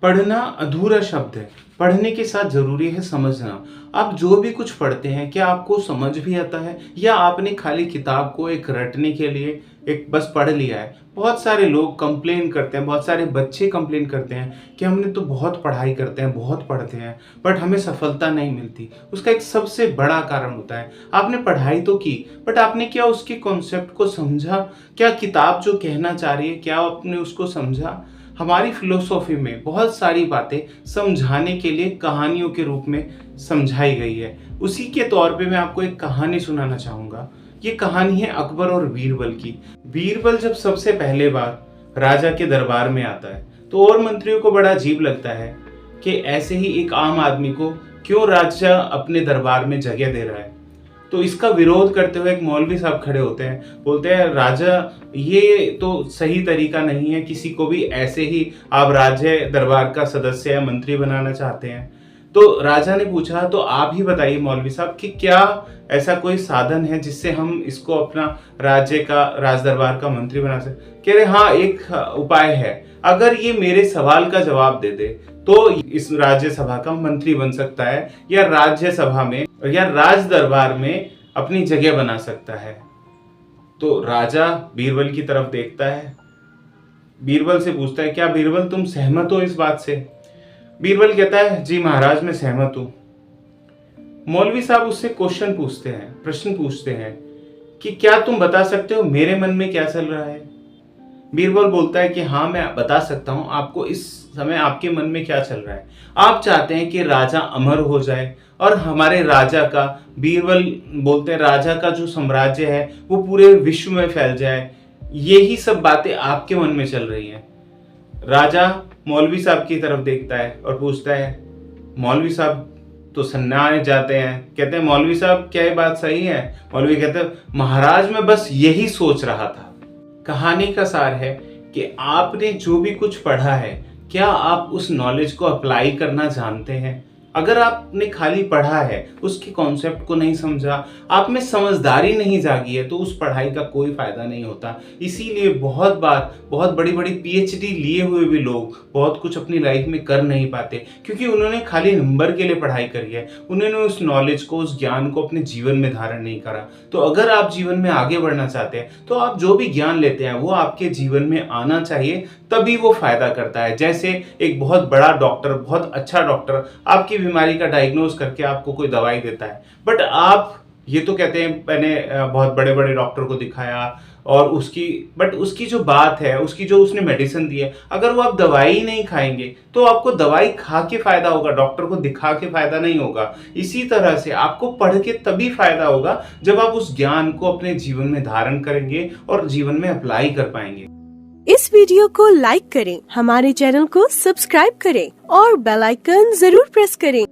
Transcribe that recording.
पढ़ना अधूरा शब्द है। पढ़ने के साथ ज़रूरी है समझना। आप जो भी कुछ पढ़ते हैं, क्या आपको समझ भी आता है या आपने खाली किताब को एक रटने के लिए एक बस पढ़ लिया है? बहुत सारे लोग कंप्लेन करते हैं, बहुत सारे बच्चे कंप्लेन करते हैं कि हमने तो बहुत पढ़ाई करते हैं, बहुत पढ़ते हैं, बट हमें सफलता नहीं मिलती। उसका एक सबसे बड़ा कारण होता है, आपने पढ़ाई तो की, बट आपने क्या उसके कॉन्सेप्ट को समझा? क्या किताब जो कहना चाह रही है, क्या आपने उसको समझा? हमारी फिलोसॉफी में बहुत सारी बातें समझाने के लिए कहानियों के रूप में समझाई गई है। उसी के तौर पे मैं आपको एक कहानी सुनाना चाहूँगा। ये कहानी है अकबर और बीरबल की। बीरबल जब सबसे पहले बार राजा के दरबार में आता है तो और मंत्रियों को बड़ा अजीब लगता है कि ऐसे ही एक आम आदमी को क्यों राजा अपने दरबार में जगह दे रहा है। तो इसका विरोध करते हुए एक मौलवी साहब खड़े होते हैं, बोलते हैं राजा ये तो सही तरीका नहीं है, किसी को भी ऐसे ही आप राज्य दरबार का सदस्य या मंत्री बनाना चाहते हैं। तो राजा ने पूछा तो आप ही बताइए मौलवी साहब कि क्या ऐसा कोई साधन है जिससे हम इसको अपना राज्य का राज दरबार का मंत्री बना सके? कह रहे हाँ, एक उपाय है, अगर ये मेरे सवाल का जवाब दे दे तो इस राज्य सभा का मंत्री बन सकता है या राज्य सभा में या राज दरबार में अपनी जगह बना सकता है। तो राजा बीरबल की तरफ देखता है, बीरबल से पूछता है क्या बीरबल तुम सहमत हो इस बात से? बीरबल कहता है जी महाराज मैं सहमत हूं। मौलवी साहब उससे प्रश्न पूछते हैं कि क्या तुम बता सकते हो मेरे मन में क्या चल रहा है? बीरबल बोलता है कि हाँ मैं बता सकता हूँ आपको इस समय आपके मन में क्या चल रहा है। आप चाहते हैं कि राजा अमर हो जाए और हमारे राजा का, बीरबल बोलते हैं राजा का जो साम्राज्य है वो पूरे विश्व में फैल जाए। यही सब बातें आपके मन में चल रही हैं। राजा मौलवी साहब की तरफ देखता है और पूछता है, मौलवी साहब तो सन्नाए जाते हैं, कहते हैं मौलवी साहब क्या ये बात सही है? मौलवी कहते हैं महाराज मैं बस यही सोच रहा था। कहानी का सार है कि आपने जो भी कुछ पढ़ा है, क्या आप उस नॉलेज को अप्लाई करना जानते हैं? अगर आपने खाली पढ़ा है, उसके कॉन्सेप्ट को नहीं समझा, आप में समझदारी नहीं जागी है, तो उस पढ़ाई का कोई फायदा नहीं होता। इसीलिए बहुत बार बहुत बड़ी बड़ी पीएचडी लिए हुए भी लोग बहुत कुछ अपनी लाइफ में कर नहीं पाते, क्योंकि उन्होंने खाली नंबर के लिए पढ़ाई करी है, उन्होंने उस नॉलेज को, उस ज्ञान को अपने जीवन में धारण नहीं करा। तो अगर आप जीवन में आगे बढ़ना चाहते हैं तो आप जो भी ज्ञान लेते हैं वो आपके जीवन में आना चाहिए, तभी वो फायदा करता है। जैसे एक बहुत बड़ा डॉक्टर, बहुत अच्छा डॉक्टर आपकी बीमारी का डायग्नोज करके आपको कोई दवाई देता है, बट आप ये तो कहते हैं मैंने बहुत बड़े बड़े डॉक्टर को दिखाया और उसकी जो बात है, उसकी जो उसने मेडिसिन दी है, अगर वो आप दवाई नहीं खाएंगे तो आपको दवाई खा के फायदा होगा, डॉक्टर को दिखा के फायदा नहीं होगा। इसी तरह से आपको पढ़ के तभी फायदा होगा जब आप उस ज्ञान को अपने जीवन में धारण करेंगे और जीवन में अप्लाई कर पाएंगे। इस वीडियो को लाइक करें, हमारे चैनल को सब्सक्राइब करें और बेल आइकन जरूर प्रेस करें।